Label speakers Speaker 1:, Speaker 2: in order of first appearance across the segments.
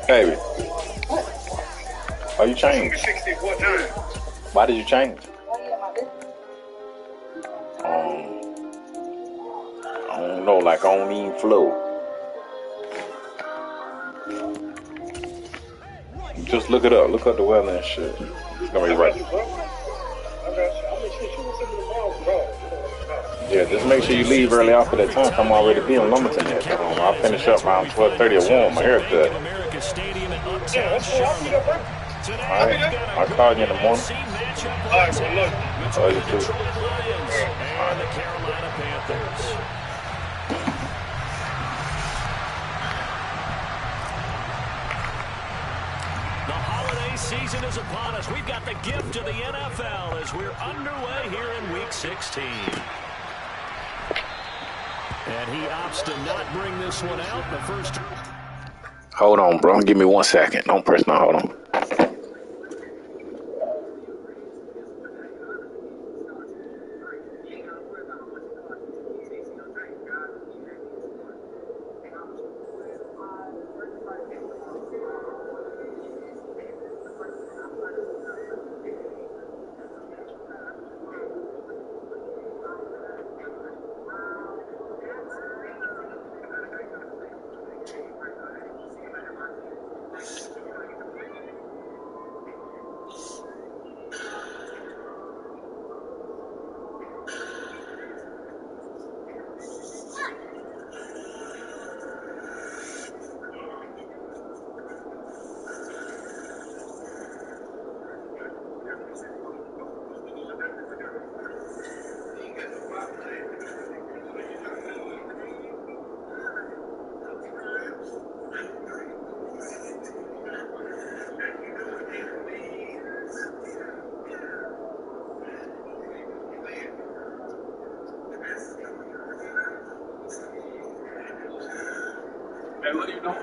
Speaker 1: Baby, why you changed? Why did you change? I don't know, like I don't even flow. Just look it up. Look up the weather and shit. It's gonna be right. Yeah, just make sure you leave early after that time. I'm already be on Lumberton yet. I'll finish up around 12:30 or 1. My haircut. Alright, I'll call you in the morning. Alright, well, look. Oh, you too. Alright.
Speaker 2: The holiday season is upon us. We've got the gift of the NFL as we're underway here in Week 16. And he opts to not bring this one out. The first.
Speaker 1: Hold on, bro. Give me 1 second. Don't press no. Hold on.
Speaker 3: Hey, what are you doing?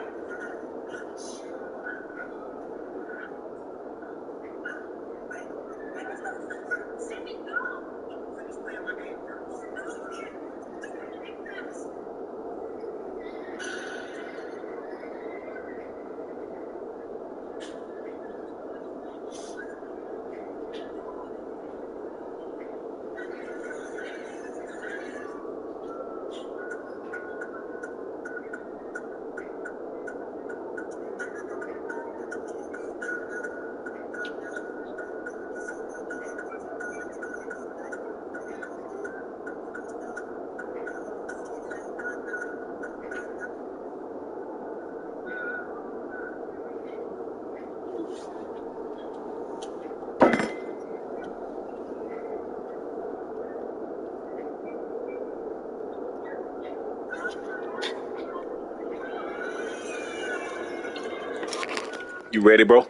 Speaker 1: You ready, bro?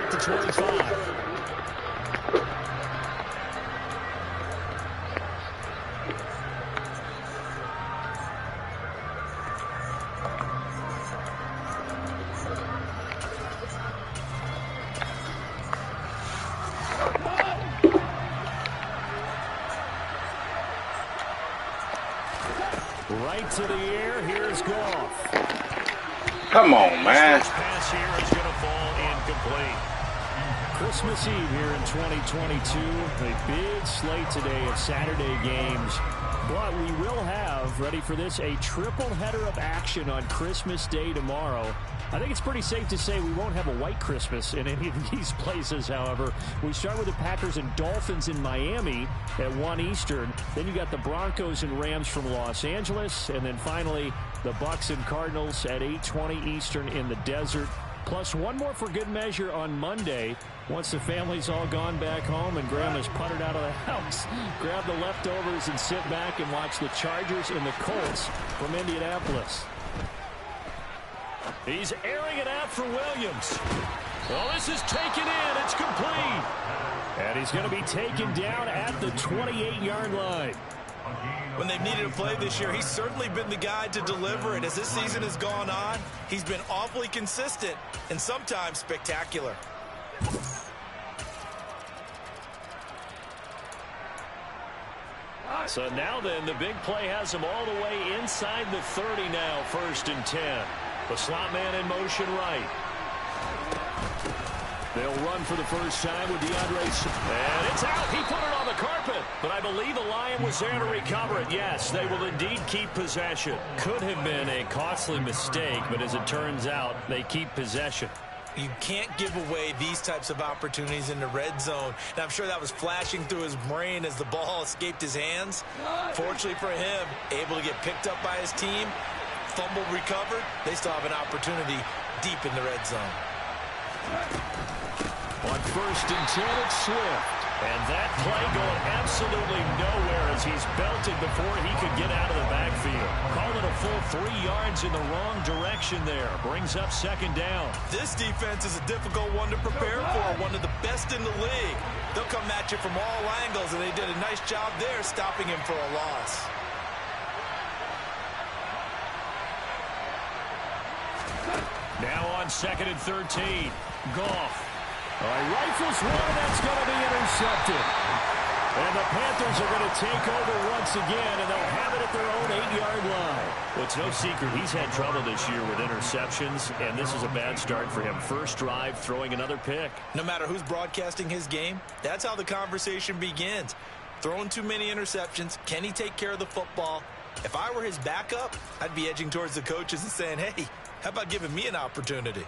Speaker 2: To 25. Right to the air. Here's Goff.
Speaker 1: Come on, man.
Speaker 2: This pass here is going to fall incomplete. Christmas Eve here in 2022. A big slate today of Saturday games. But we will have, ready for this, a triple header of action on Christmas Day tomorrow. I think it's pretty safe to say we won't have a white Christmas in any of these places, however. We start with the Packers and Dolphins in Miami at 1 Eastern. Then you got the Broncos and Rams from Los Angeles. And then finally, the Bucs and Cardinals at 8:20 Eastern in the desert. Plus one more for good measure on Monday. Once the family's all gone back home and Grandma's puttered out of the house, grab the leftovers and sit back and watch the Chargers and the Colts from Indianapolis. He's airing it out for Williams. Well, this is taken in. It's complete. And he's going to be taken down at the 28-yard line.
Speaker 4: When they've needed a play this year, he's certainly been the guy to deliver it. As this season has gone on, he's been awfully consistent and sometimes spectacular.
Speaker 2: So now then, the big play has him all the way inside the 30 now, 1st and 10. The slot man in motion right. They'll run for the first time with DeAndre. And it's out. He put it on the carpet. But I believe the Lion was there to recover it. Yes, they will indeed keep possession. Could have been a costly mistake, but as it turns out, they keep possession.
Speaker 4: You can't give away these types of opportunities in the red zone. And I'm sure that was flashing through his brain as the ball escaped his hands. Fortunately for him, able to get picked up by his team, fumbled, recovered. They still have an opportunity deep in the red zone.
Speaker 2: On 1st and 10, it's Swift. And that play going absolutely nowhere as he's belted before he could get out of the backfield. Call it a full 3 yards in the wrong direction there. Brings up 2nd down.
Speaker 4: This defense is a difficult one to prepare for, one of the best in the league. They'll come at you from all angles, and they did a nice job there stopping him for a loss.
Speaker 2: Now on 2nd and 13. Goff. All right, rifles one, and that's going to be intercepted. And the Panthers are going to take over once again, and they'll have it at their own 8-yard line. Well, it's no secret he's had trouble this year with interceptions, and this is a bad start for him. First drive, throwing another pick.
Speaker 4: No matter who's broadcasting his game, that's how the conversation begins. Throwing too many interceptions, can he take care of the football? If I were his backup, I'd be edging towards the coaches and saying, hey, how about giving me an opportunity?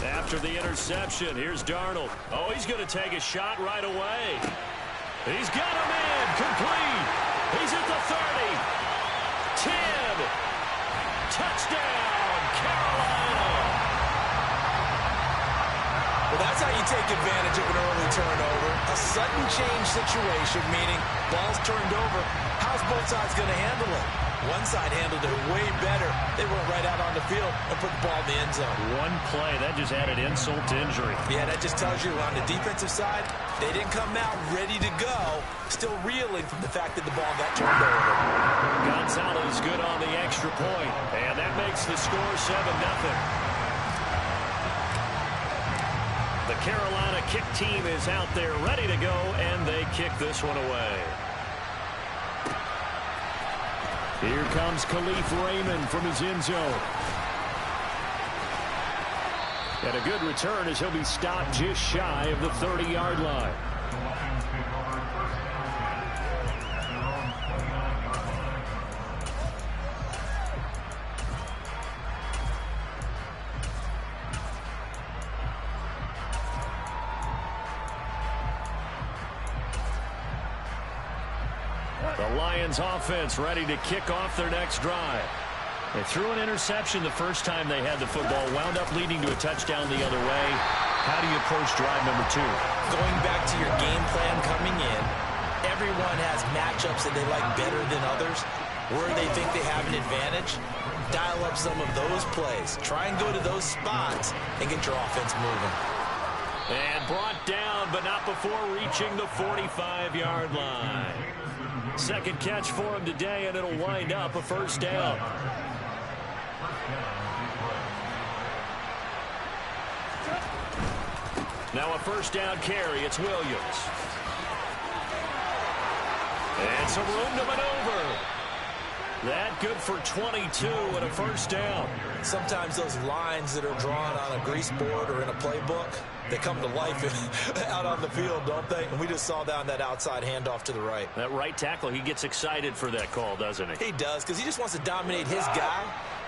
Speaker 2: After the interception, here's Darnold. Oh, he's going to take a shot right away. He's got him in, complete. He's at the 30. 10. Touchdown, Carolina.
Speaker 4: Well, that's how you take advantage of an early turnover. A sudden change situation, meaning ball's turned over. How's both sides going to handle it? One side handled it way better. They went right out on the field and put the ball in the end zone.
Speaker 2: One play, that just added insult to injury.
Speaker 4: Yeah, that just tells you on the defensive side, they didn't come out ready to go, still reeling from the fact that the ball got turned over.
Speaker 2: Gonzalez good on the extra point, and that makes the score 7-0. The Carolina kick team is out there ready to go, and they kick this one away. Here comes Khalif Raymond from his end zone. And a good return as he'll be stopped just shy of the 30-yard line. The Lions offense ready to kick off their next drive. They threw an interception the first time they had the football, wound up leading to a touchdown the other way. How do you approach drive number 2?
Speaker 4: Going back to your game plan coming in, everyone has matchups that they like better than others. Where they think they have an advantage, dial up some of those plays. Try and go to those spots and get your offense moving.
Speaker 2: And brought down, but not before reaching the 45-yard line. Second catch for him today, and it'll wind up a first down. Now a first down carry. It's Williams. And some room to maneuver. That good for 22 and a first down.
Speaker 4: Sometimes those lines that are drawn on a grease board or in a playbook, they come to life out on the field, don't they? And we just saw down that outside handoff to the right.
Speaker 2: That right tackle, he gets excited for that call, doesn't he?
Speaker 4: He does, because he just wants to dominate his guy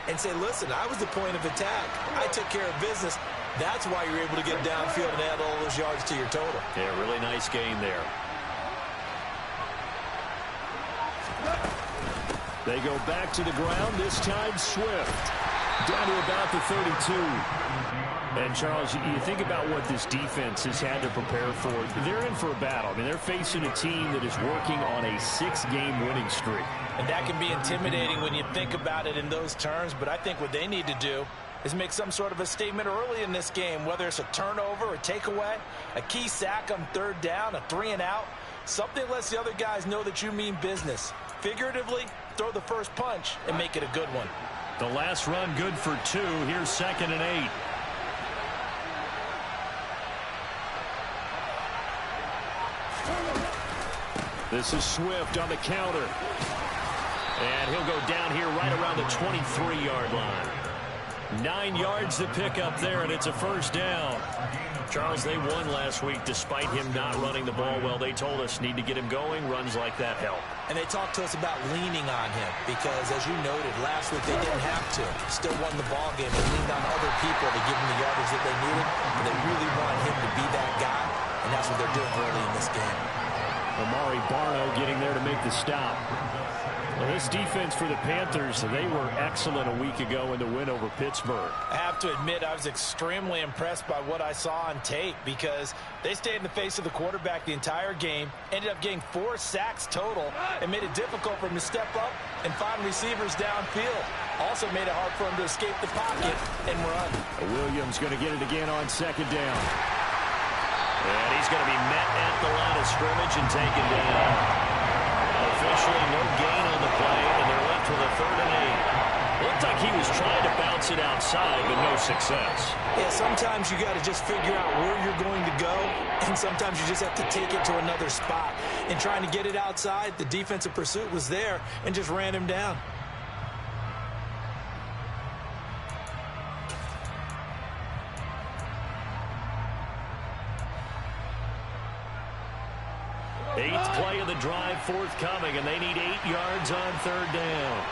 Speaker 4: and say, listen, I was the point of attack. I took care of business. That's why you're able to get downfield and add all those yards to your total.
Speaker 2: Yeah, really nice game there. They go back to the ground, this time Swift. Down to about the 32. And, Charles, you think about what this defense has had to prepare for. They're in for a battle. I mean, they're facing a team that is working on a 6-game winning streak.
Speaker 4: And that can be intimidating when you think about it in those terms, but I think what they need to do is make some sort of a statement early in this game, whether it's a turnover, a takeaway, a key sack on 3rd down, a 3-and-out. Something lets the other guys know that you mean business. Figuratively, throw the first punch and make it a good one.
Speaker 2: The last run good for 2. Here's 2nd and 8. This is Swift on the counter. And he'll go down here right around the 23-yard line. 9 yards to pick up there, and it's a 1st down. Charles, they won last week despite him not running the ball well. They told us need to get him going. Runs like that help.
Speaker 4: And they talked to us about leaning on him because, as you noted, last week they didn't have to. Still won the ball game and leaned on other people to give them the yardage that they needed. But they really want him to be that guy, and that's what they're doing early in this game.
Speaker 2: Amari Barno getting there to make the stop. Well, this defense for the Panthers, they were excellent a week ago in the win over Pittsburgh.
Speaker 4: I have to admit, I was extremely impressed by what I saw on tape because they stayed in the face of the quarterback the entire game, ended up getting 4 sacks total, and made it difficult for him to step up and find receivers downfield. Also made it hard for him to escape the pocket and run.
Speaker 2: Williams going to get it again on 2nd down. And he's going to be met at the line of scrimmage and taken down. Officially no gain on the play, and they're left with a 3rd and 8. Looked like he was trying to bounce it outside, but no success.
Speaker 4: Yeah, sometimes you got to just figure out where you're going to go, and sometimes you just have to take it to another spot. And trying to get it outside, the defensive pursuit was there and just ran him down.
Speaker 2: Eighth play of the drive forthcoming, and they need 8 yards on 3rd down.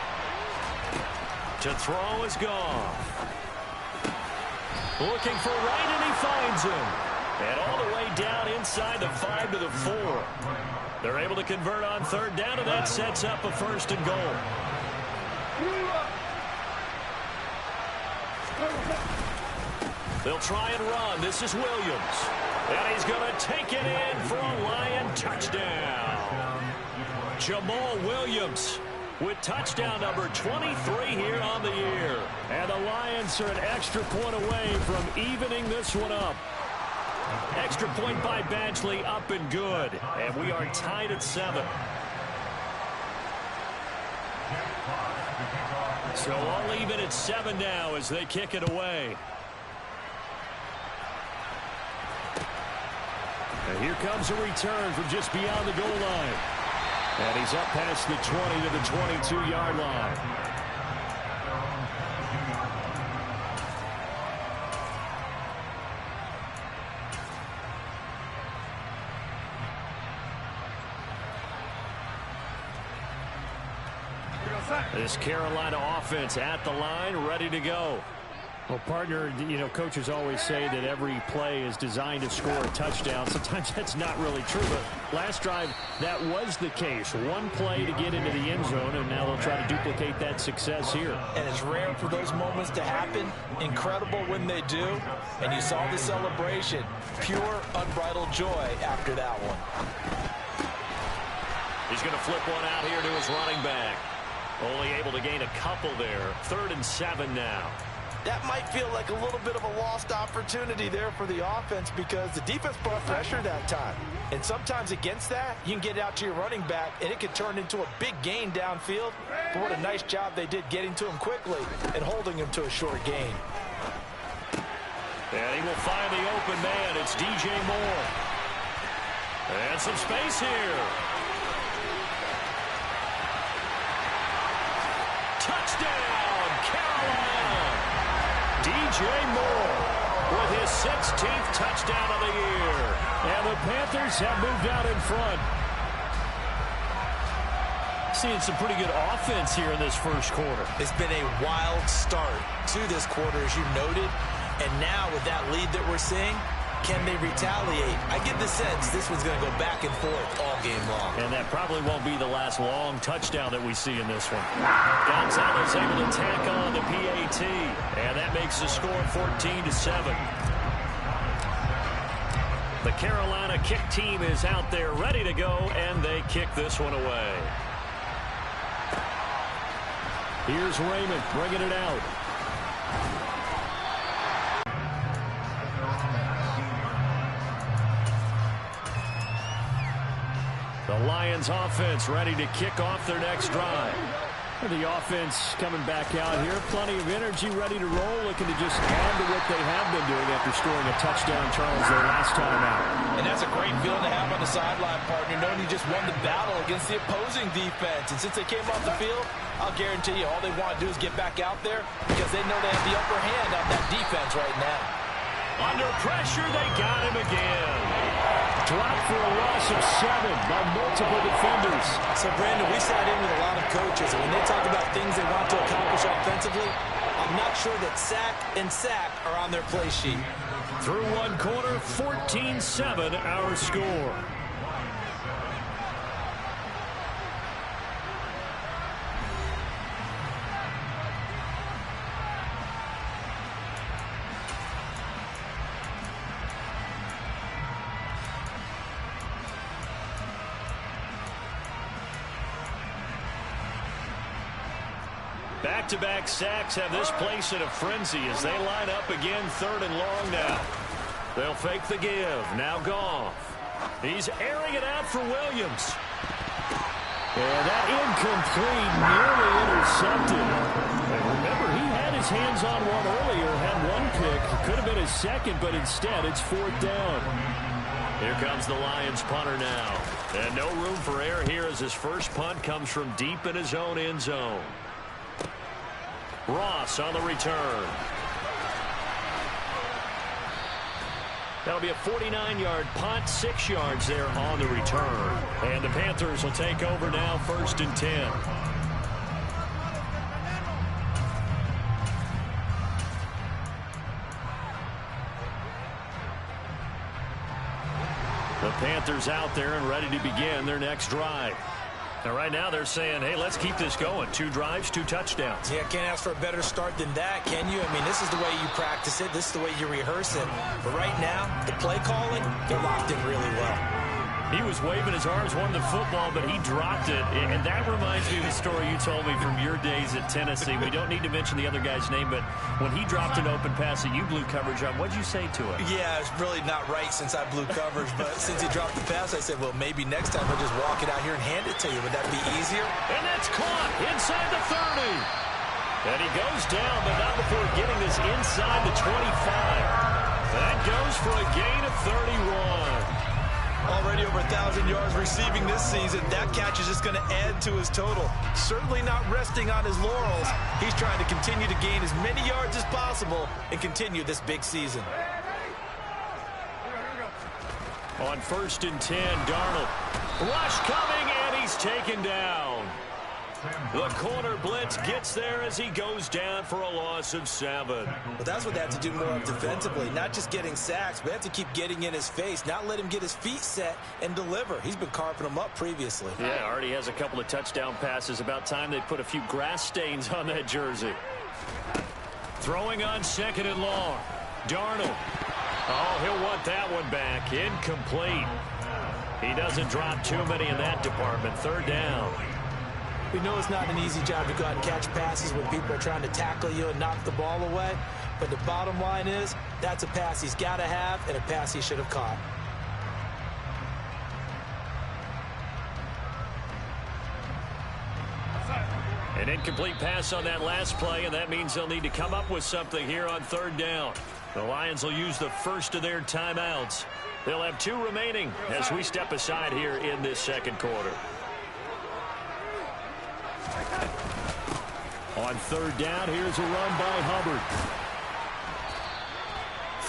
Speaker 2: To throw is Goff. Looking for Wright, and he finds him. And all the way down inside the 5 to the 4. They're able to convert on 3rd down, and that sets up a 1st and goal. They'll try and run. This is Williams. And he's going to take it in for a Lion touchdown. Jamal Williams with touchdown number 23 here on the year. And the Lions are an extra point away from evening this one up. Extra point by Badgley, up and good. And we are tied at 7. So all even at 7 now as they kick it away. And here comes a return from just beyond the goal line. And he's up past the 20 to the 22-yard line. This Carolina offense at the line, ready to go. Well, partner, you know, coaches always say that every play is designed to score a touchdown. Sometimes that's not really true, but last drive, that was the case. One play to get into the end zone, and now they'll try to duplicate that success here.
Speaker 4: And it's rare for those moments to happen. Incredible when they do. And you saw the celebration. Pure, unbridled joy after that one.
Speaker 2: He's going to flip one out here to his running back. Only able to gain a couple there. 3rd and 7 now.
Speaker 4: That might feel like a little bit of a lost opportunity there for the offense because the defense brought pressure that time. And sometimes against that, you can get it out to your running back, and it can turn into a big gain downfield. But what a nice job they did getting to him quickly and holding him to a short gain.
Speaker 2: And he will find the open man. It's DJ Moore. And some space here. Touchdown, Carolina. DJ Moore with his 16th touchdown of the year. And the Panthers have moved out in front. Seeing some pretty good offense here in this first quarter.
Speaker 4: It's been a wild start to this quarter, as you noted. And now with that lead that we're seeing, can they retaliate? I get the sense this one's going to go back and forth all game long.
Speaker 2: And that probably won't be the last long touchdown that we see in this one. Gonzalez able to tack on the PAT, and that makes the score 14-7. The Carolina kick team is out there ready to go, and they kick this one away. Here's Raymond bringing it out. The Lions offense ready to kick off their next drive. The offense coming back out here. Plenty of energy, ready to roll, looking to just add to what they have been doing after scoring a touchdown, Charles, their last time out.
Speaker 4: And that's a great feeling to have on the sideline, partner, knowing you just won the battle against the opposing defense. And since they came off the field, I'll guarantee you all they want to do is get back out there because they know they have the upper hand on that defense right now.
Speaker 2: Under pressure, they got him again. Dropped for a loss of 7 by multiple defenders.
Speaker 4: So, Brandon, we sat in with a lot of coaches, and when they talk about things they want to accomplish offensively, I'm not sure that sack and sack are on their play sheet.
Speaker 2: Through one quarter, 14-7 our score. Back-to-back sacks have this place in a frenzy as they line up again, 3rd and long now. They'll fake the give. Now Goff. He's airing it out for Williams. And that incomplete, nearly intercepted. And remember, he had his hands on one earlier, had one pick. Could have been his second, but instead it's 4th down. Here comes the Lions punter now. And no room for error here as his first punt comes from deep in his own end zone. Ross on the return. That'll be a 49-yard punt, 6 yards there on the return. And the Panthers will take over now, 1st and 10. The Panthers out there and ready to begin their next drive. Now, right now, they're saying, hey, let's keep this going. 2 drives, 2 touchdowns.
Speaker 4: Yeah, can't ask for a better start than that, can you? I mean, this is the way you practice it. This is the way you rehearse it. But right now, the play calling, they're locked in really well.
Speaker 2: He was waving his arms, wanting the football, but he dropped it. And that reminds me of the story you told me from your days at Tennessee. We don't need to mention the other guy's name, but when he dropped an open pass that you blew coverage on, what'd you say to it?
Speaker 4: Yeah, it's really not right since I blew coverage, but since he dropped the pass, I said, well, maybe next time I'll just walk it out here and hand it to you. Would that be easier?
Speaker 2: And that's caught inside the 30. And he goes down, but not before getting this inside the 25. That goes for a gain of 31.
Speaker 4: Already over 1,000 yards receiving this season. That catch is just going to add to his total. Certainly not resting on his laurels. He's trying to continue to gain as many yards as possible and continue this big season.
Speaker 2: On 1st and 10, Darnold. Rush coming, and he's taken down. The corner blitz gets there as he goes down for a loss of 7.
Speaker 4: But that's what they have to do more of defensively. Not just getting sacks, but they have to keep getting in his face. Not let him get his feet set and deliver. He's been carping them up previously.
Speaker 2: Yeah, already has a couple of touchdown passes. About time they put a few grass stains on that jersey. Throwing on 2nd and long. Darnold. Oh, he'll want that one back. Incomplete. He doesn't drop too many in that department. 3rd down.
Speaker 4: We know it's not an easy job to go out and catch passes when people are trying to tackle you and knock the ball away. But the bottom line is, that's a pass he's got to have and a pass he should have caught.
Speaker 2: An incomplete pass on that last play, and that means they'll need to come up with something here on 3rd down. The Lions will use the first of their timeouts. They'll have 2 remaining as we step aside here in this 2nd quarter. On 3rd down, here's a run by Hubbard.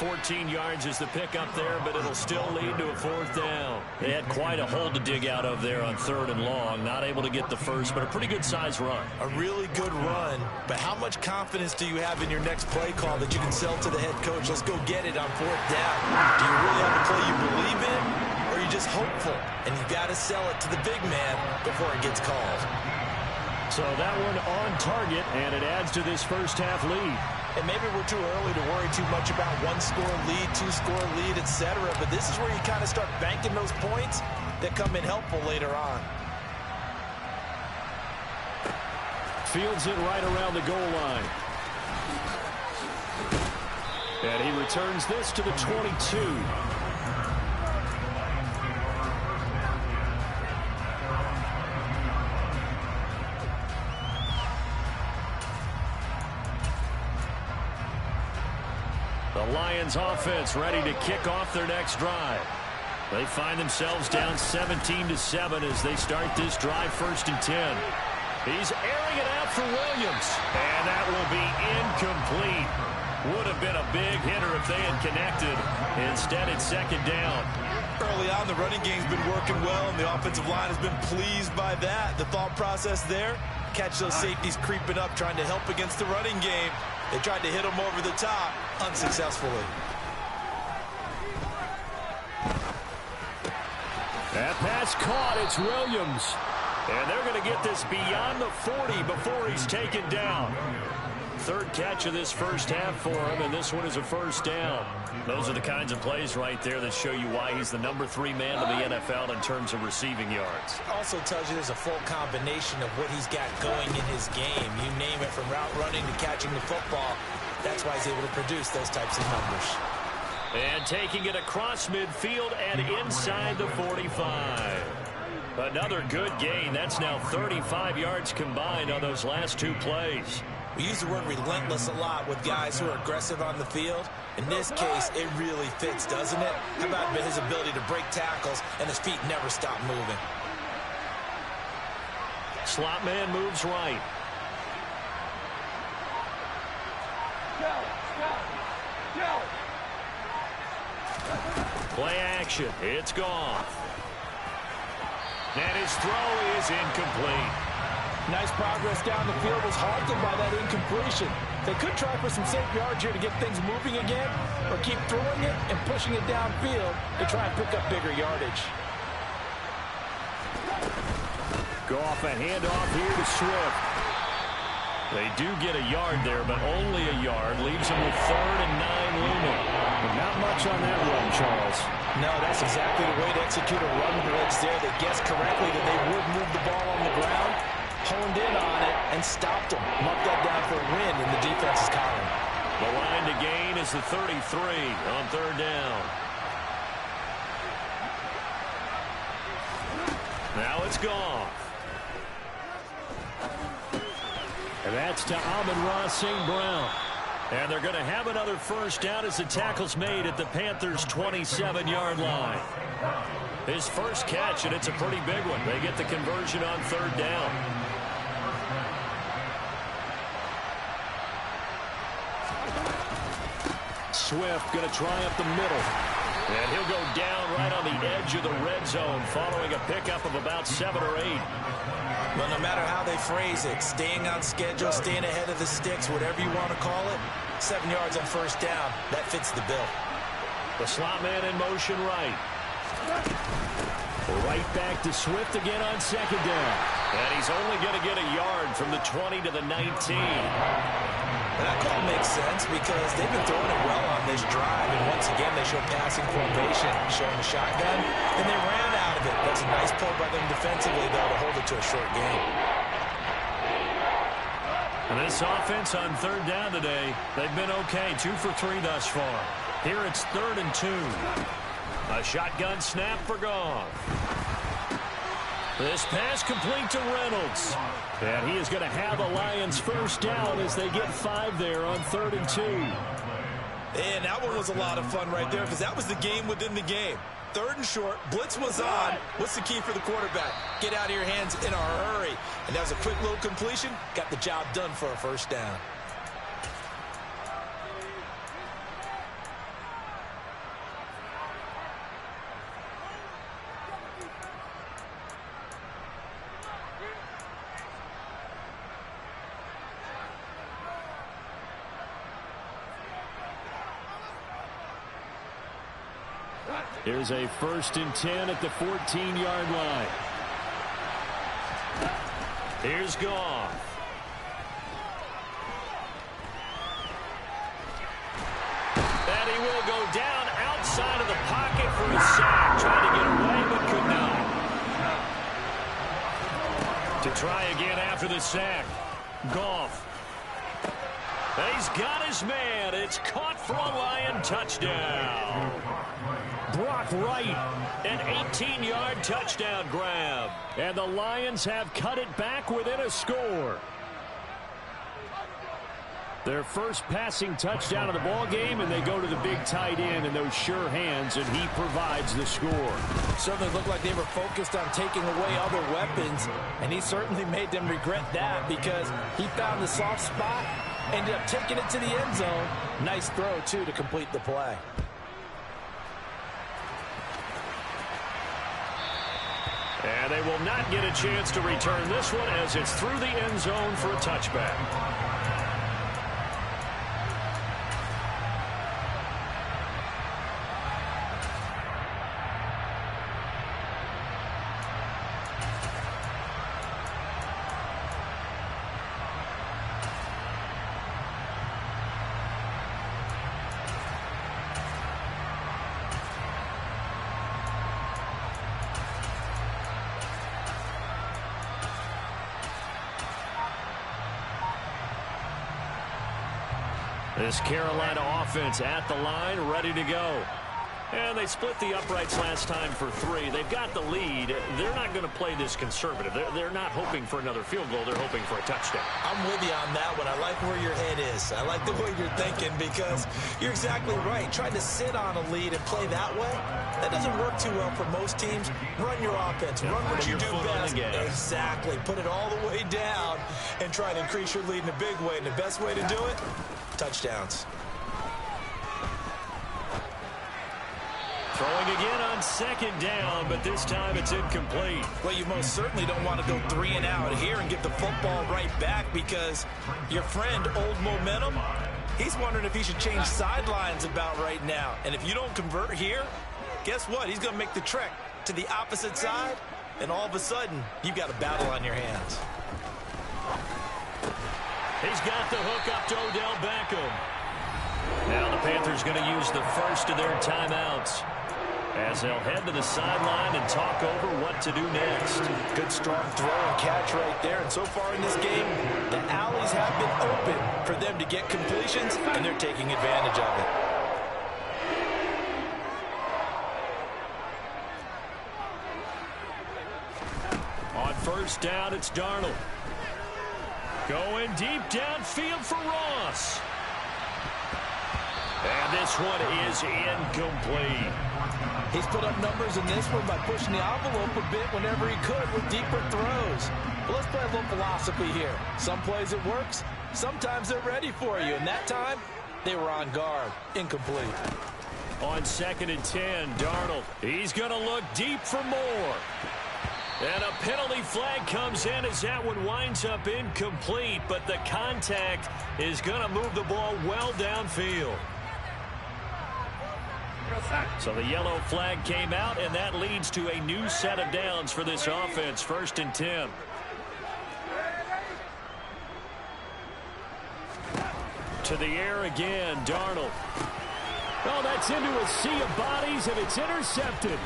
Speaker 2: 14 yards is the pickup there, but it'll still lead to a 4th down. They had quite a hole to dig out of there on 3rd and long. Not able to get the first, but a pretty good size run.
Speaker 4: A really good run, but how much confidence do you have in your next play call that you can sell to the head coach? Let's go get it on 4th down. Do you really have a play you believe in, or are you just hopeful? And you got to sell it to the big man before it gets called.
Speaker 2: So that one on target, and it adds to this first half lead.
Speaker 4: And maybe we're too early to worry too much about 1-score lead, 2-score lead, etc. But this is where you kind of start banking those points that come in helpful later on.
Speaker 2: Fields it right around the goal line. And he returns this to the 22. The Lions offense ready to kick off their next drive. They find themselves down 17-7 as they start this drive, 1st and 10. He's airing it out for Williams. And that will be incomplete. Would have been a big hitter if they had connected. Instead, it's 2nd down.
Speaker 4: Early on, the running game's been working well, and the offensive line has been pleased by that. The thought process there, catch those safeties creeping up, trying to help against the running game. They tried to hit him over the top, unsuccessfully.
Speaker 2: That pass caught. It's Williams. And they're going to get this beyond the 40 before he's taken down. 3rd catch of this first half for him, and this one is a 1st down. Those are the kinds of plays right there that show you why he's the number 3 man of the NFL in terms of receiving yards.
Speaker 4: Also tells you there's a full combination of what he's got going in his game. You name it, from route running to catching the football. That's why he's able to produce those types of numbers.
Speaker 2: And taking it across midfield and inside the 45. Another good gain. That's now 35 yards combined on those last 2 plays.
Speaker 4: We use the word relentless a lot with guys who are aggressive on the field. In this case, it really fits, doesn't it? How about his ability to break tackles and his feet never stop moving?
Speaker 2: Slot man moves right. Play action. It's gone. And his throw is incomplete.
Speaker 5: Nice progress down the field, was halted by that incompletion. They could try for some safe yards here to get things moving again, or keep throwing it and pushing it downfield to try and pick up bigger yardage.
Speaker 2: Go off a handoff here to Swift. They do get a yard there, but only a yard. Leaves them with 3rd and 9 looming. But not much on that run, Charles.
Speaker 5: No, that's exactly the way to execute a run blitz there. They guessed correctly that they would move the ball on the ground, honed in on it, and stopped them. Marked that down for a win in the defense's column.
Speaker 2: The line to gain is the 33 on 3rd down. Now it's gone. And that's to Amon-Ra St. Brown. And they're going to have another 1st down as the tackle's made at the Panthers' 27-yard line. His first catch, and it's a pretty big one. They get the conversion on 3rd down. Swift going to try up the middle. And he'll go down right on the edge of the red zone following a pickup of about 7 or 8.
Speaker 4: Well, no matter how they phrase it, staying on schedule, staying ahead of the sticks, whatever you want to call it, 7 yards on 1st down, that fits the bill.
Speaker 2: The slot man in motion right. Right back to Swift again on 2nd down. And he's only going to get a yard from the 20 to the 19.
Speaker 4: That call makes sense because they've been throwing it well on this drive, and once again they show passing formation, showing the shotgun, and they ran out of it. That's a nice play by them defensively, though, to hold it to a short game.
Speaker 2: And this offense on 3rd down today, they've been okay, 2 for 3 thus far. Here it's 3rd and 2. A shotgun snap for Goff. This pass complete to Reynolds. And he is going to have the Lions 1st down as they get 5 there on 3rd and 2.
Speaker 4: And that one was a lot of fun right there because that was the game within the game. 3rd and short, blitz was on. What's the key for the quarterback? Get out of your hands in a hurry. And that was a quick little completion. Got the job done for a 1st down.
Speaker 2: Here's a 1st and 10 at the 14-yard line. Here's Goff. And he will go down outside of the pocket for a sack. Trying to get away, but could not. To try again after the sack. Goff. He's got his man. It's caught for a Lion touchdown. Brock Wright, an 18-yard touchdown grab. And the Lions have cut it back within a score. Their first passing touchdown of the ball game, and they go to the big tight end in those sure hands, and he provides the score.
Speaker 5: Certainly looked like they were focused on taking away other weapons, and he certainly made them regret that because he found the soft spot, ended up taking it to the end zone. Nice throw, too, to complete the play.
Speaker 2: And they will not get a chance to return this one as it's through the end zone for a touchback. This Carolina offense at the line, ready to go. And they split the uprights last time for 3. They've got the lead. They're not going to play this conservative. They're not hoping for another field goal. They're hoping for a touchdown.
Speaker 4: I'm with you on that one. I like where your head is. I like the way you're thinking because you're exactly right. Trying to sit on a lead and play that way, that doesn't work too well for most teams. Run your offense. Run what you do best. Exactly. Put it all the way down and try to increase your lead in a big way. And the best way to do it, touchdowns.
Speaker 2: Throwing again on 2nd down, but this time it's incomplete.
Speaker 4: Well, you most certainly don't want to go 3 and out here and get the football right back because your friend, Old Momentum, he's wondering if he should change sidelines about right now. And if you don't convert here, guess what? He's going to make the trek to the opposite side, and all of a sudden, you've got a battle on your hands.
Speaker 2: He's got the hook up to Odell Beckham. Now the Panthers going to use the first of their timeouts as they'll head to the sideline and talk over what to do next.
Speaker 5: Good strong throw and catch right there. And so far in this game, the alleys have been open for them to get completions, and they're taking advantage of it.
Speaker 2: On 1st down, it's Darnold. Going deep downfield for Ross. And this one is incomplete.
Speaker 5: He's put up numbers in this one by pushing the envelope a bit whenever he could with deeper throws. But let's play a little philosophy here. Some plays it works. Sometimes they're ready for you. And that time, they were on guard. Incomplete.
Speaker 2: On 2nd and 10, Darnold. He's going to look deep for more. And a penalty flag comes in as that one winds up incomplete. But the contact is going to move the ball well downfield. So the yellow flag came out, and that leads to a new set of downs for this offense. 1st and 10. To the air again, Darnold. Oh, that's into a sea of bodies, and it's intercepted.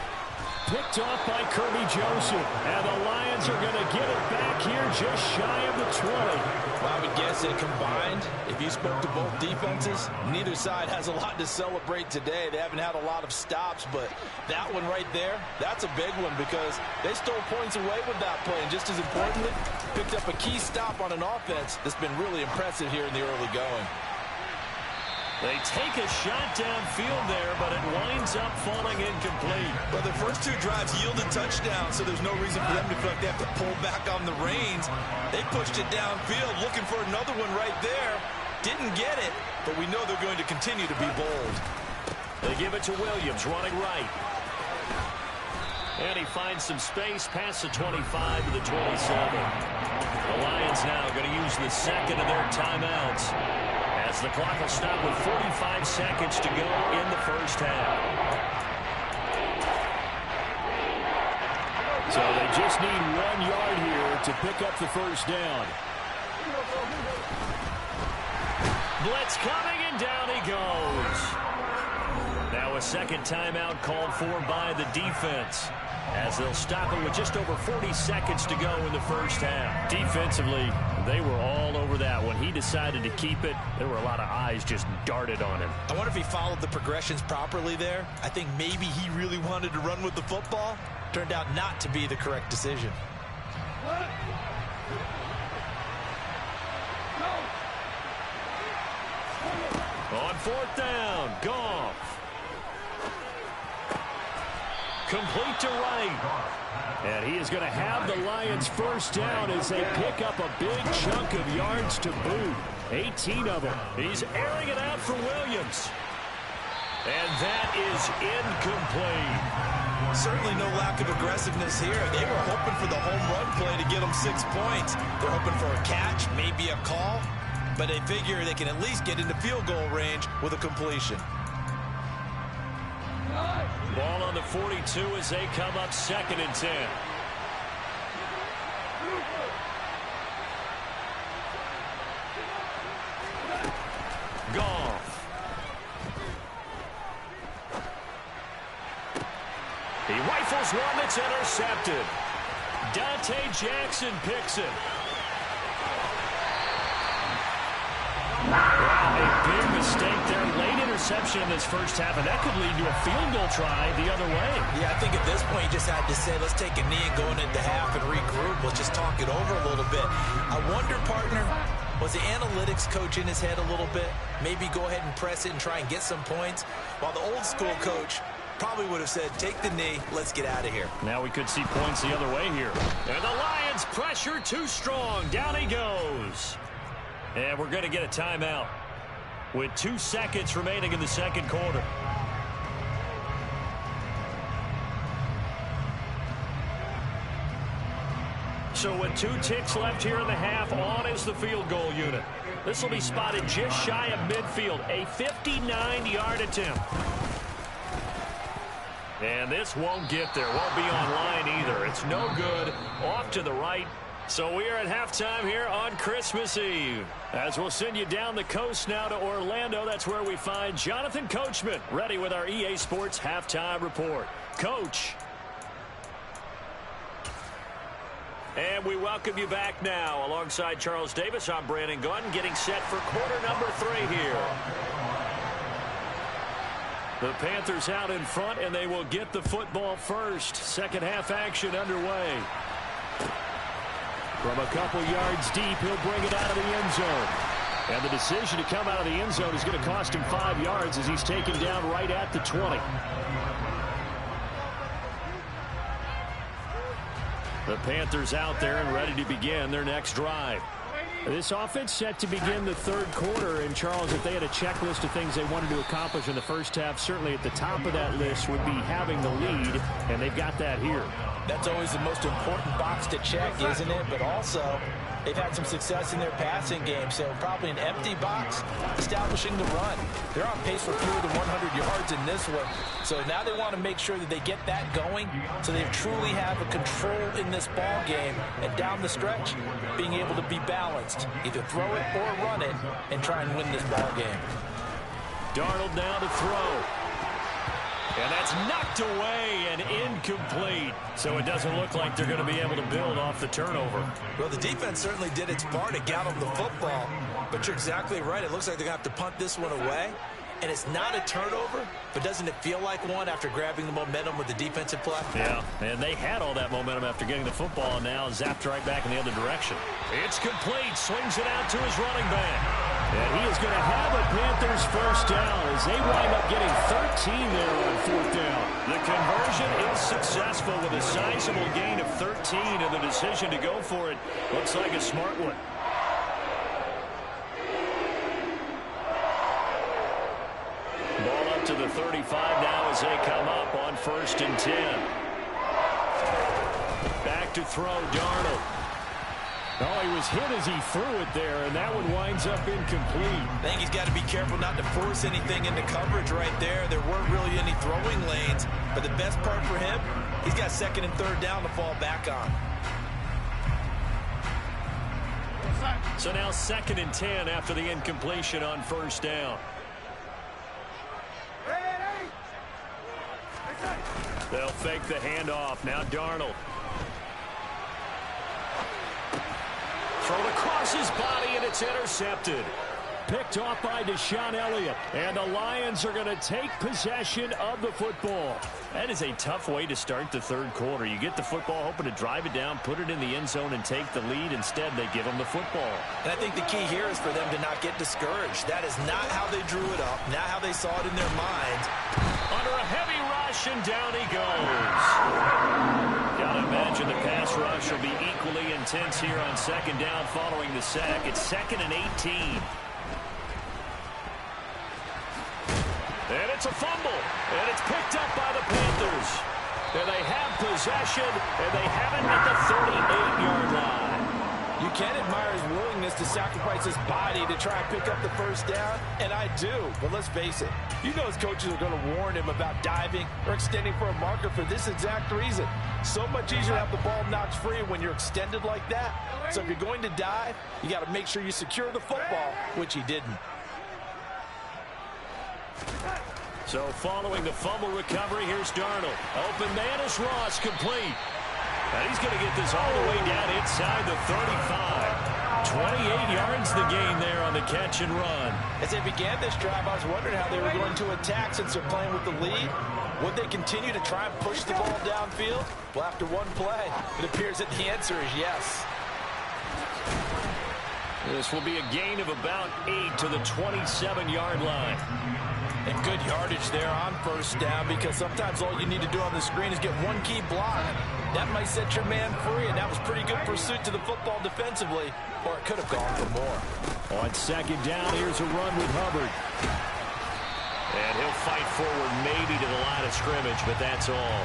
Speaker 2: Picked off by Kirby Joseph. And the Lions are going to get it back here just shy of the 20.
Speaker 5: Well, I would guess that combined, if you spoke to both defenses, neither side has a lot to celebrate today. They haven't had a lot of stops, but that one right there, that's a big one because they stole points away with that play. And just as importantly, picked up a key stop on an offense that's been really impressive here in the early going.
Speaker 2: They take a shot downfield there, but it winds up falling incomplete.
Speaker 4: Well, the first 2 drives yielded touchdowns, so there's no reason for them to feel like they have to pull back on the reins. They pushed it downfield, looking for another one right there. Didn't get it, but we know they're going to continue to be bold.
Speaker 2: They give it to Williams, running right. And he finds some space past the 25 to the 27. The Lions now going to use the 2nd of their timeouts, as the clock will stop with 45 seconds to go in the 1st half. just need 1 yard here to pick up the first down. Blitz coming, and down he goes. Now a second timeout called for by the defense, as they'll stop it with just over 40 seconds to go in the first half. Defensively, they were all over that. When he decided to keep it, there were a lot of eyes just darted on him.
Speaker 4: I wonder if he followed the progressions properly there. I think maybe he really wanted to run with the football. Turned out not to be the correct decision.
Speaker 2: On fourth down, Goff. Complete to Wright. And he is going to have the Lions first down as they pick up a big chunk of yards to boot. 18 of them. He's airing it out for Williams. And that is incomplete.
Speaker 4: Certainly no lack of aggressiveness here. They were hoping for the home run play to get them 6 points. They're hoping for a catch, maybe a call. But they figure they can at least get into field goal range with a completion.
Speaker 2: Ball on the 42 as they come up 2nd and 10. Goff. He rifles one that's intercepted. Dante Jackson picks it. A big mistake there. Late interception in this first half, and that could lead to a field goal try the other way.
Speaker 4: Yeah, I think at this point you just had to say, let's take a knee and go into half and regroup. Let's just talk it over a little bit. I wonder, partner, was the analytics coach in his head a little bit? Maybe go ahead and press it and try and get some points? While the old school coach probably would have said, take the knee, let's get out of here.
Speaker 2: Now we could see points the other way here. And the Lions pressure too strong. Down he goes. And we're going to get a timeout with 2 seconds remaining in the second quarter. So with 2 ticks left here in the half, on is the field goal unit. This will be spotted just shy of midfield, a 59-yard attempt. And this won't get there, won't be on line either. It's no good, off to the right. So we are at halftime here on Christmas Eve. As we'll send you down the coast now to Orlando, that's where we find Jonathan Coachman, ready with our EA Sports halftime report. Coach. And we welcome you back now. Alongside Charles Davis, I'm Brandon Gunn, getting set for quarter number 3 here. The Panthers out in front, and they will get the football first. Second half action underway. From a couple yards deep, he'll bring it out of the end zone. And the decision to come out of the end zone is going to cost him 5 yards as he's taken down right at the 20. The Panthers out there and ready to begin their next drive. This offense set to begin the third quarter. And, Charles, if they had a checklist of things they wanted to accomplish in the first half, certainly at the top of that list would be having the lead, and they've got that here.
Speaker 5: That's always the most important box to check, isn't it? But also, they've had some success in their passing game, so probably an empty box, establishing the run. They're on pace for fewer than 100 yards in this one, so now they want to make sure that they get that going so they truly have a control in this ball game, and down the stretch, being able to be balanced, either throw it or run it, and try and win this ball game.
Speaker 2: Darnold now to throw. And that's knocked away and incomplete. So it doesn't look like they're going to be able to build off the turnover.
Speaker 4: Well, the defense certainly did its part to get them the football. But you're exactly right. It looks like they're going to have to punt this one away. And it's not a turnover, but doesn't it feel like one after grabbing the momentum with the defensive play?
Speaker 2: Yeah, and they had all that momentum after getting the football, and now zapped right back in the other direction. It's complete. Swings it out to his running back. And he is going to have a Panthers first down as they wind up getting 13 there on fourth down. The conversion is successful with a sizable gain of 13, and the decision to go for it looks like a smart one. Ball up to the 35 now as they come up on 1st and 10. Back to throw, Darnold. Oh, he was hit as he threw it there, and that one winds up incomplete.
Speaker 4: I think he's got to be careful not to force anything into coverage right there. There weren't really any throwing lanes, but the best part for him, He's got second and third down to fall back on.
Speaker 2: So now 2nd and 10 after the incompletion on first down. They'll fake the handoff. Now Darnold. Thrown across his body, and it's intercepted. Picked off by Deshaun Elliott. And the Lions are going to take possession of the football. That is a tough way to start the third quarter. You get the football, hoping to drive it down, put it in the end zone, and take the lead. Instead, they give them the football.
Speaker 4: And I think the key here is for them to not get discouraged. That is not how they drew it up, not how they saw it in their minds.
Speaker 2: Under a heavy rush, and down he goes. Gotta imagine the pass rush will be equally intense here on 2nd down following the sack. It's 2nd and 18. And it's a fumble, and it's picked up by the Panthers. And they have possession, and they have it at the 38-yard line.
Speaker 5: You can admire his willingness to sacrifice his body to try and pick up the first down, and I do. But let's face it, you know his coaches are going to warn him about diving or extending for a marker for this exact reason. So much easier to have the ball knocked free when you're extended like that. So if you're going to dive, you got to make sure you secure the football, which he didn't.
Speaker 2: So following the fumble recovery, here's Darnold. Open man is Ross, complete. And he's going to get this all the way down inside the 35. 28 yards the gain there on the catch and run.
Speaker 5: As they began this drive, I was wondering how they were going to attack since they're playing with the lead. Would they continue to try and push the ball downfield? Well, after one play, it appears that the answer is yes.
Speaker 2: This will be a gain of about 8 to the 27-yard line.
Speaker 5: And good yardage there on first down, because sometimes all you need to do on the screen is get one key block. That might set your man free, and that was pretty good pursuit to the football defensively, or it could have gone for more.
Speaker 2: On 2nd down, here's a run with Hubbard. And he'll fight forward maybe to the line of scrimmage, but that's all.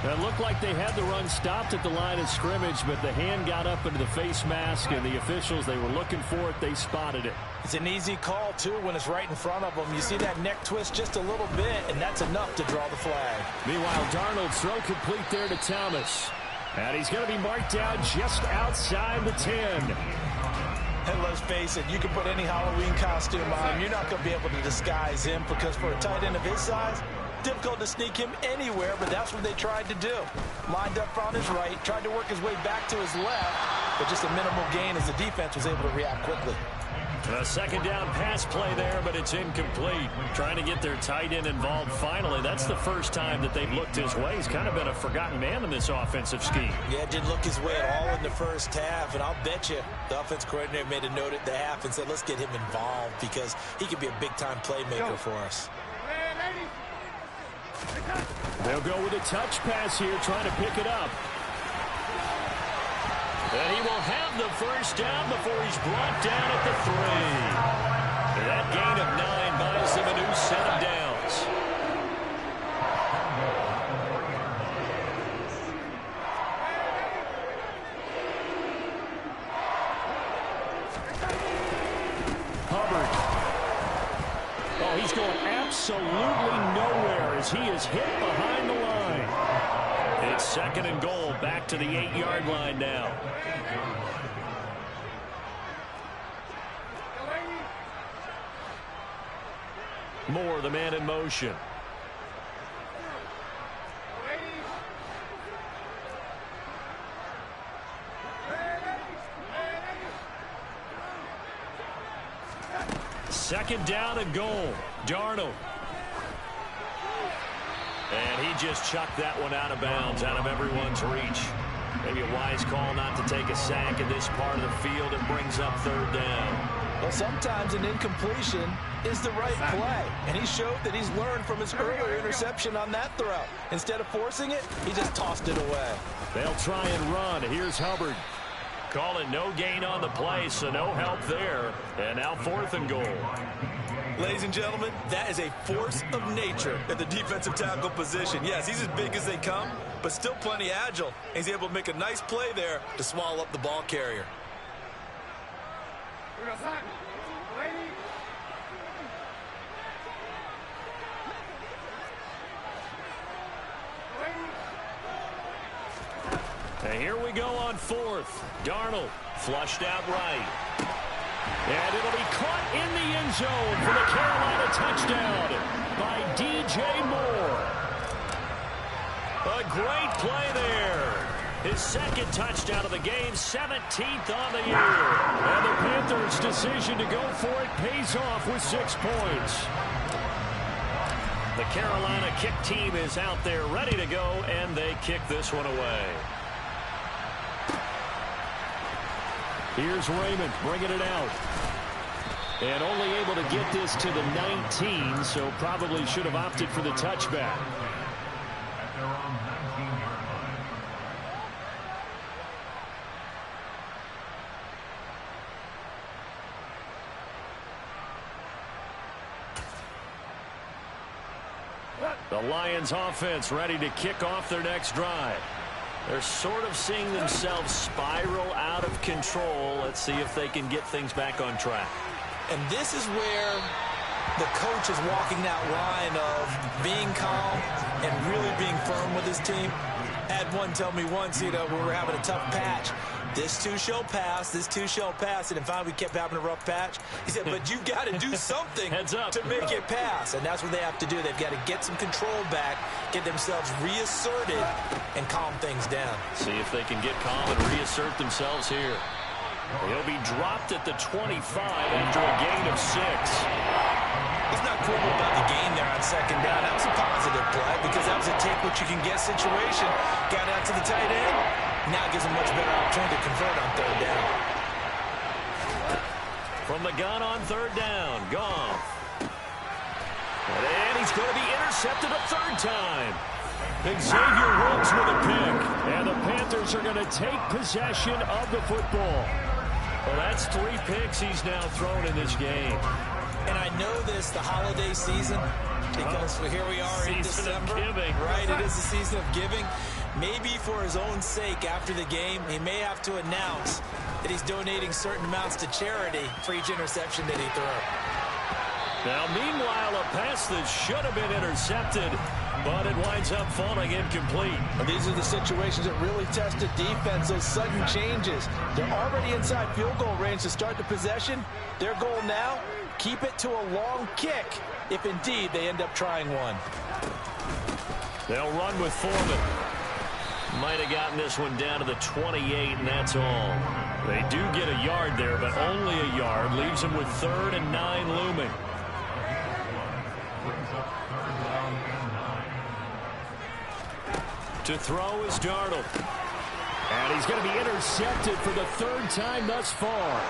Speaker 2: It looked like they had the run stopped at the line of scrimmage, but the hand got up into the face mask, and the officials, they were looking for it. They spotted it.
Speaker 5: It's an easy call, too, when it's right in front of them. You see that neck twist just a little bit, and that's enough to draw the flag.
Speaker 2: Meanwhile, Darnold's throw complete there to Thomas. And he's going to be marked down just outside the 10.
Speaker 5: And let's face it, you can put any Halloween costume on. You're not going to be able to disguise him, because for a tight end of his size, difficult to sneak him anywhere, but that's what they tried to do. Lined up on his right, tried to work his way back to his left, but just a minimal gain as the defense was able to react quickly.
Speaker 2: A 2nd down pass play there, but it's incomplete. Trying to get their tight end involved finally. That's the first time that they've looked his way. He's kind of been a forgotten man in this offensive scheme.
Speaker 4: Yeah, didn't look his way at all in the first half, and I'll bet you the offense coordinator made a note at the half and said, let's get him involved because he could be a big-time playmaker for us.
Speaker 2: They'll go with a touch pass here, trying to pick it up. And he will have the first down before he's brought down at the 3. And that gain of 9 buys him a new set of downs. Hubbard. Oh, he's going absolutely nowhere as he is hit behind the line. It's 2nd and goal, back to the 8-yard line now. Moore, the man in motion. Second down and goal. Darnold. And he just chucked that one out of bounds, out of everyone's reach. Maybe a wise call not to take a sack in this part of the field. It brings up 3rd down.
Speaker 5: Well, sometimes an incompletion is the right play, and he showed that he's learned from his earlier interception on that throw. Instead of forcing it, he just tossed it away.
Speaker 2: They'll try and run. Here's Hubbard. Call it no gain on the play, so no help there. And now 4th and goal.
Speaker 4: Ladies and gentlemen, that is a force of nature at the defensive tackle position. Yes, he's as big as they come, but still plenty agile. He's able to make a nice play there to swallow up the ball carrier.
Speaker 2: And here we go on fourth. Darnold flushed out right. And it'll be caught in the end zone for the Carolina touchdown by DJ Moore. A great play there. His second touchdown of the game, 17th on the year. And the Panthers' decision to go for it pays off with 6 points. The Carolina kick team is out there ready to go, and they kick this one away. Here's Raymond bringing it out. And only able to get this to the 19, so probably should have opted for the touchback. The Lions offense ready to kick off their next drive. They're sort of seeing themselves spiral out of control. Let's see if they can get things back on track.
Speaker 4: And this is where the coach is walking that line of being calm and really being firm with his team. Had one tell me once, we were having a tough patch. This too shall pass, this too shall pass. And finally we kept having a rough patch. He said, but you've got to do something to make it pass. And that's what they have to do. They've got to get some control back, get themselves reasserted, and calm things down.
Speaker 2: See if they can get calm and reassert themselves here. He'll be dropped at the 25 after a gain of 6.
Speaker 4: He's not cool about the gain there on second down. That was a positive play because that was a take what you can get situation. Got out to the tight end. Now gives him much better opportunity to convert on third down.
Speaker 2: From the gun on third down, Goff. And he's going to be intercepted a third time. Xavier Woods with a pick. And the Panthers are going to take possession of the football. Well, that's 3 picks he's now thrown in this game.
Speaker 4: And I know this, the holiday season, because here we are in December. Right, it is the season of giving. Maybe for his own sake after the game, he may have to announce that he's donating certain amounts to charity for each interception that he threw.
Speaker 2: Now, meanwhile, a pass that should have been intercepted, but it winds up falling incomplete.
Speaker 5: And these are the situations that really test the defense, those sudden changes. They're already inside field goal range to start the possession. Their goal now, keep it to a long kick, if indeed they end up trying one.
Speaker 2: They'll run with Foreman. Might have gotten this one down to the 28, and that's all. They do get a yard there, but only a yard. Leaves them with 3rd and 9 looming. To throw is Darnold. And he's going to be intercepted for the 3rd time thus far.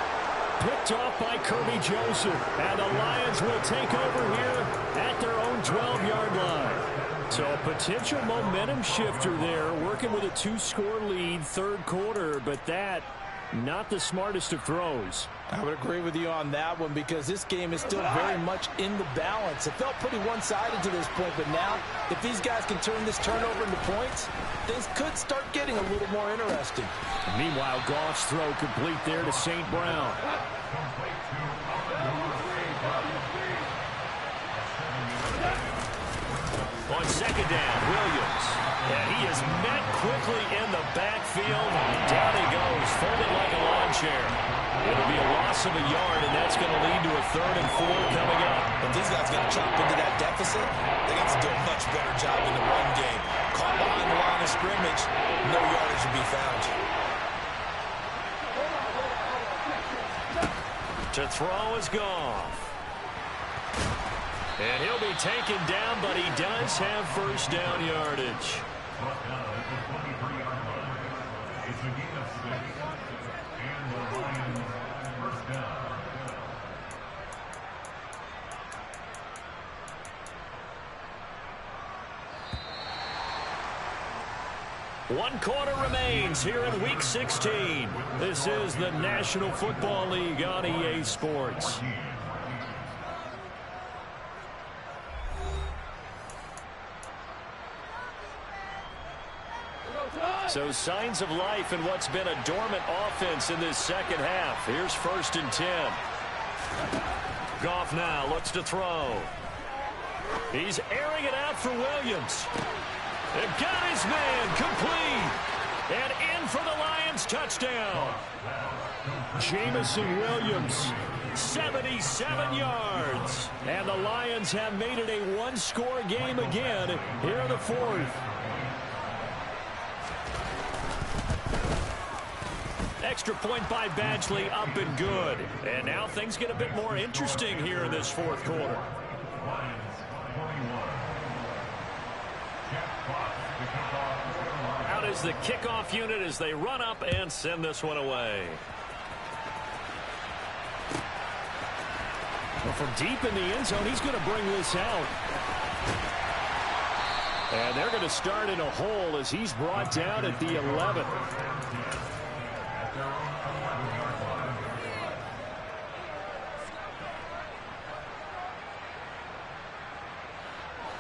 Speaker 2: Picked off by Kirby Joseph. And the Lions will take over here at their own 12-yard line. So a potential momentum shifter there, working with a 2-score lead, third quarter, but that, not the smartest of throws.
Speaker 5: I would agree with you on that one because this game is still very much in the balance. It felt pretty one-sided to this point, but now, if these guys can turn this turnover into points, things could start getting a little more interesting.
Speaker 2: Meanwhile, Goff's throw complete there to St. Brown. On second down, Williams. And he is met quickly in the backfield. Down he goes, folded like a lawn chair. It'll be a loss of a yard, and that's going to lead to a 3rd and 4 coming up.
Speaker 4: If these guys got to chop into that deficit, they got to do a much better job in the run game. Caught behind the line of scrimmage, no yardage will be found.
Speaker 2: To throw is Goff. And he'll be taken down, but he does have first down yardage. One quarter remains here in Week 16. This is the National Football League on EA Sports. So signs of life in what's been a dormant offense in this second half. Here's 1st and 10. Goff now looks to throw. He's airing it out for Williams. And got his man complete. And in for the Lions touchdown. Jamison Williams, 77 yards. And the Lions have made it a one-score game again here in the fourth. Extra point by Badgley, up and good. And now things get a bit more interesting here in this fourth quarter. Out is the kickoff unit as they run up and send this one away. Well, from deep in the end zone, he's going to bring this out. And they're going to start in a hole as he's brought down at the 11.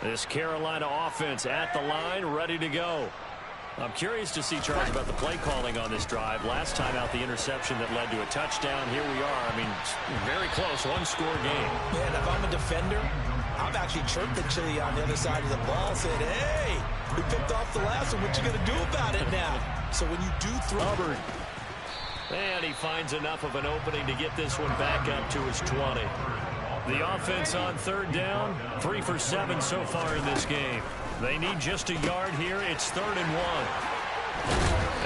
Speaker 2: This Carolina offense at the line, ready to go. I'm curious to see, Charles, about the play calling on this drive. Last time out, the interception that led to a touchdown. Here we are. I mean, very close, one-score game.
Speaker 4: Yeah, and if I'm a defender, I'm actually chirping to you on the other side of the ball, saying, hey, we picked off the last one. What you going to do about it now? So when you do throw...
Speaker 2: Hubbard. And he finds enough of an opening to get this one back up to his 20. The offense on third down, 3 for 7 so far in this game. They need just a yard here. It's 3rd and 1.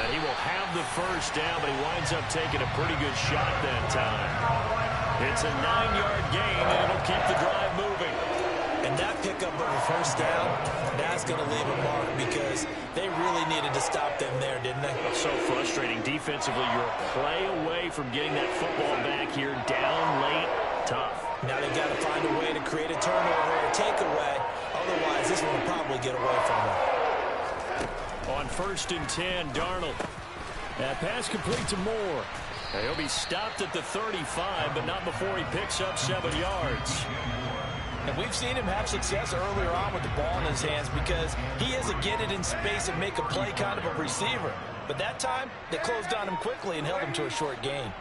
Speaker 2: And he will have the first down, but he winds up taking a pretty good shot that time. It's a 9-yard gain, and it'll keep the drive moving.
Speaker 4: And that pickup of a first down, that's going to leave a mark because they really needed to stop them there, didn't they?
Speaker 2: So frustrating defensively. You're a play away from getting that football back here, down late, tough.
Speaker 4: Now they've got to find a way to create a turnover or a takeaway. Otherwise, this one will probably get away from them.
Speaker 2: On 1st and 10, Darnold. That pass complete to Moore. He'll be stopped at the 35, but not before he picks up 7 yards.
Speaker 5: And we've seen him have success earlier on with the ball in his hands because he is a get it in space and make a play kind of a receiver. But that time, they closed on him quickly and held him to a short gain.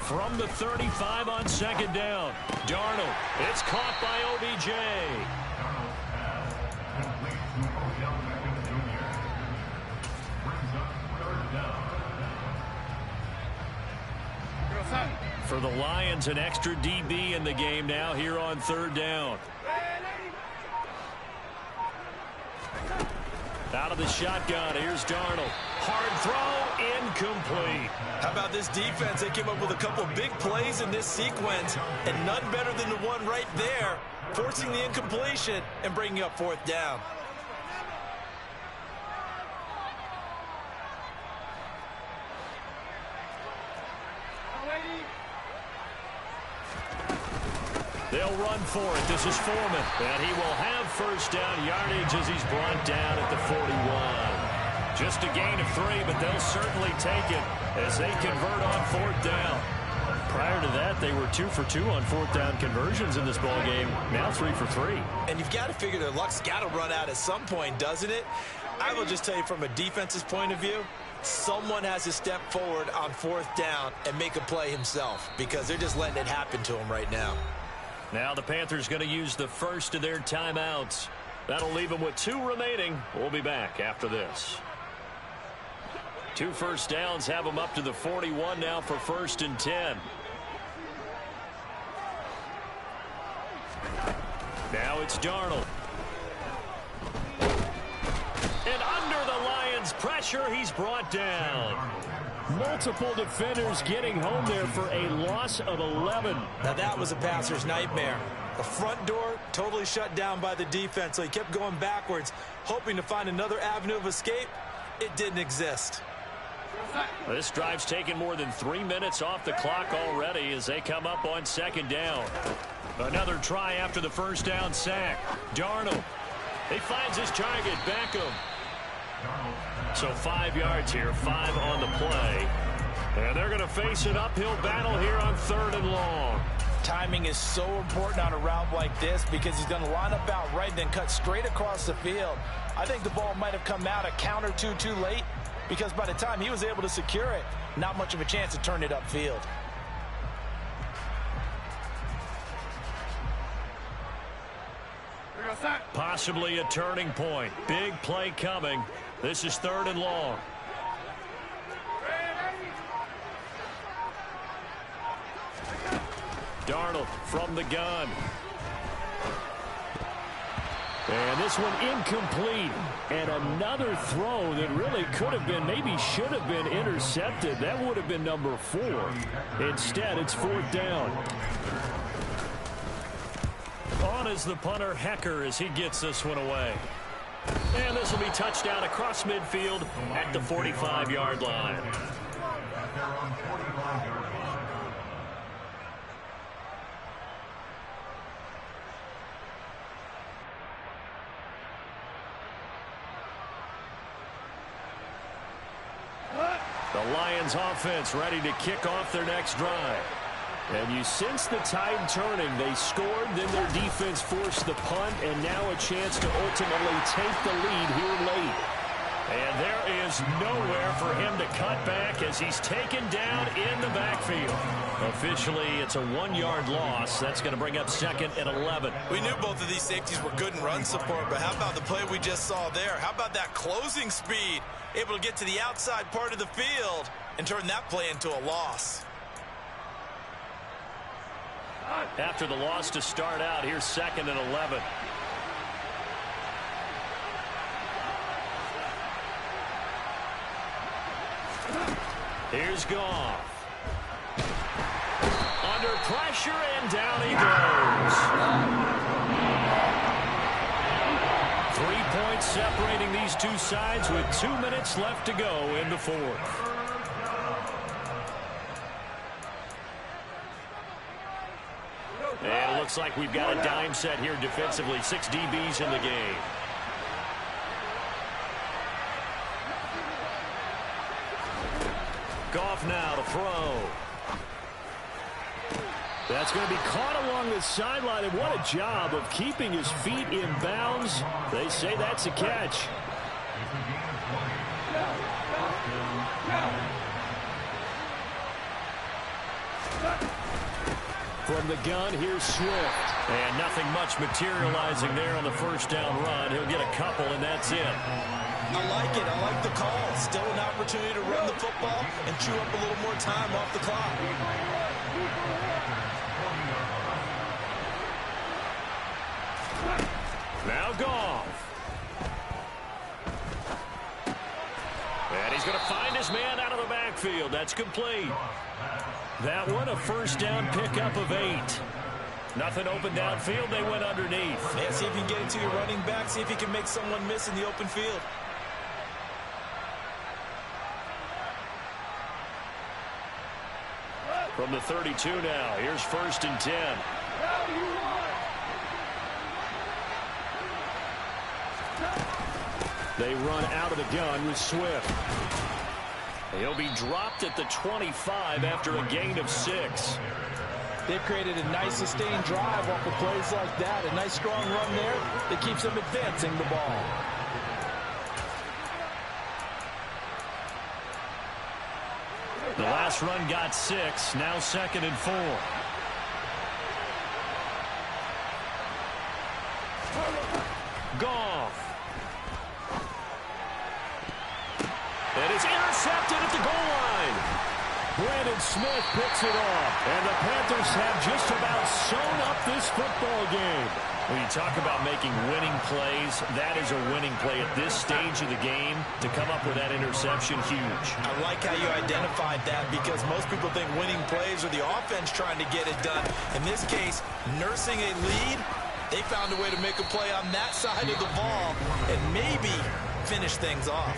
Speaker 2: From the 35 on 2nd down, Darnold. It's caught by OBJ. For the Lions, an extra DB in the game now here on 3rd down. Out of the shotgun, here's Darnold. Hard throw, incomplete.
Speaker 4: How about this defense? They came up with a couple big plays in this sequence, and none better than the one right there, forcing the incompletion and bringing up 4th down.
Speaker 2: They'll run for it. This is Foreman. And he will have first down yardage as he's brought down at the 41. Just a gain of 3, but they'll certainly take it as they convert on 4th down. Prior to that, they were 2 for 2 on 4th down conversions in this ball game. Now 3 for 3.
Speaker 4: And you've got to figure their luck's got to run out at some point, doesn't it? I will just tell you from a defense's point of view, someone has to step forward on 4th down and make a play himself because they're just letting it happen to him right now.
Speaker 2: Now the Panthers going to use the first of their timeouts. That'll leave them with 2 remaining. We'll be back after this. 2 first downs have them up to the 41 now for 1st and 10. Now it's Darnold. And under the Lions' pressure, he's brought down. Multiple defenders getting home there for a loss of 11.
Speaker 4: Now that was a passer's nightmare. The front door totally shut down by the defense, so he kept going backwards, hoping to find another avenue of escape. It didn't exist.
Speaker 2: This drive's taken more than 3 minutes off the clock already as they come up on 2nd down. Another try after the first down sack. Darnold. He finds his target, Beckham. So 5 yards here, 5 on the play. And they're going to face an uphill battle here on 3rd and long.
Speaker 5: Timing is so important on a route like this because he's going to line up out right, then cut straight across the field. I think the ball might have come out a count or two too late because by the time he was able to secure it, not much of a chance to turn it upfield.
Speaker 2: Possibly a turning point. Big play coming This is 3rd and long. Darnold from the gun. And this one incomplete. And another throw that really could have been, maybe should have been intercepted. That would have been number 4. Instead, it's 4th down. On is the punter, Hecker, as he gets this one away. And this will be touchdown across midfield at the 45-yard line. The Lions offense ready to kick off their next drive. And you sense the tide turning. They scored, then their defense forced the punt, and now a chance to ultimately take the lead here late. And there is nowhere for him to cut back as he's taken down in the backfield. Officially, it's a 1-yard loss. That's going to bring up 2nd and 11.
Speaker 4: We knew both of these safeties were good in run support, but how about the play we just saw there? How about that closing speed? Able to get to the outside part of the field and turn that play into a loss.
Speaker 2: After the loss to start out, here's 2nd and 11. Here's Goff. Under pressure, and down he goes. 3 points separating these two sides with 2 minutes left to go in the 4th. And it looks like we've got a dime set here defensively. 6 DBs in the game. Goff now to throw. That's going to be caught along the sideline, and what a job of keeping his feet in bounds. They say that's a catch. From the gun, here's Swift. And nothing much materializing there on the 1st down run. He'll get a couple, and that's it.
Speaker 4: I like it. I like the call. Still an opportunity to run the football and chew up a little more time off the clock.
Speaker 2: Now Goff. And he's going to find his man out of the backfield. That's complete. That one, a 1st down pickup of 8. Nothing open downfield. They went underneath.
Speaker 4: Yeah, see if you can get it to your running back. See if you can make someone miss in the open field.
Speaker 2: From the 32 now. Here's 1st and 10. They run out of the gun with Swift. He'll be dropped at the 25 after a gain of 6.
Speaker 5: They've created a nice sustained drive off of plays like that. A nice strong run there that keeps them advancing the ball.
Speaker 2: The last run got 6. Now 2nd and 4. Goff. And it's intercepted at the goal line. Brandon Smith picks it off. And the Panthers have just about sewn up this football game. When you talk about making winning plays, that is a winning play at this stage of the game. To come up with that interception, huge.
Speaker 4: I like how you identified that because most people think winning plays are the offense trying to get it done. In this case, nursing a lead, they found a way to make a play on that side of the ball and maybe finish things off.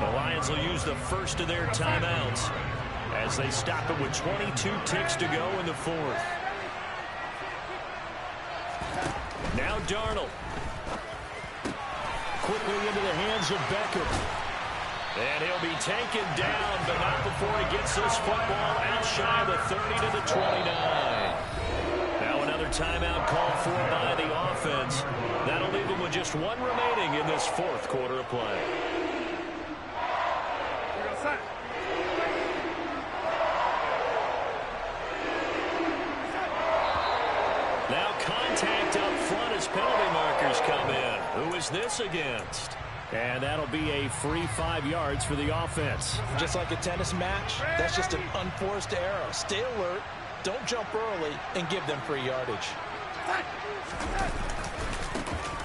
Speaker 2: The Lions will use the first of their timeouts as they stop it with 22 ticks to go in the 4th. Now Darnold. Quickly into the hands of Beckham. And he'll be taken down, but not before he gets this football out shy of the 30 to the 29. Now another timeout called for by the offense. That'll leave them with just 1 remaining in this 4th quarter of play. Now contact up front as penalty markers come in. Who is this against? And that'll be a free 5 yards for the offense.
Speaker 5: Just like a tennis match, that's just an unforced error. Stay alert, don't jump early, and give them free yardage.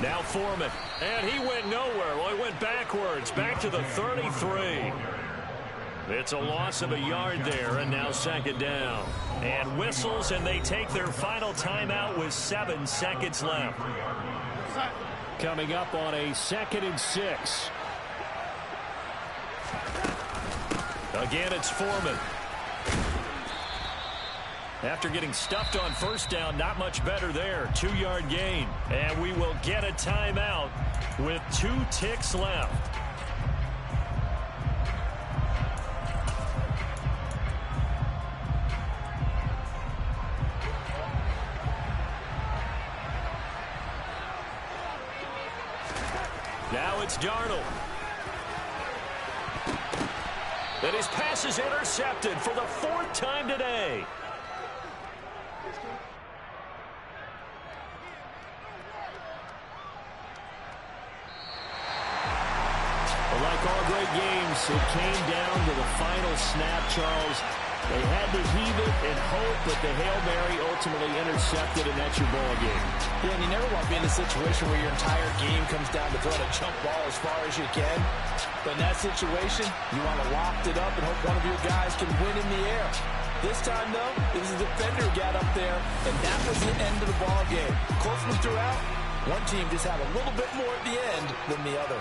Speaker 2: Now Foreman, and he went nowhere. Well, he went backwards, back to the 33. It's a loss of a yard there, and now second down. And whistles, and they take their final timeout with 7 seconds left. Coming up on a 2nd and 6. Again, it's Foreman. After getting stuffed on first down, not much better there. 2-yard gain. And we will get a timeout with 2 ticks left. Now it's Darnold. And his pass is intercepted for the 4th time today. Like all great games, it came down to the final snap, Charles. They had to heave it and hope, but the Hail Mary ultimately intercepted, and that's your ball game.
Speaker 5: Yeah, and you never want to be in a situation where your entire game comes down to throwing a jump ball as far as you can. But in that situation, you want to loft it up and hope one of your guys can win in the air. This time, though, it was the defender who got up there, and that was the end of the ball game. Closely throughout, one team just had a little bit more at the end than the other.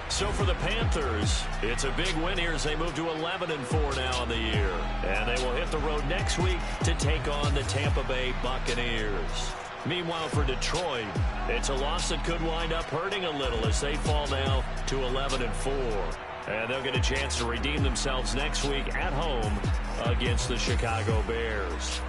Speaker 2: So for the Panthers, it's a big win here as they move to 11-4 now in the year. And they will hit the road next week to take on the Tampa Bay Buccaneers. Meanwhile, for Detroit, it's a loss that could wind up hurting a little as they fall now to 11-4. And they'll get a chance to redeem themselves next week at home against the Chicago Bears.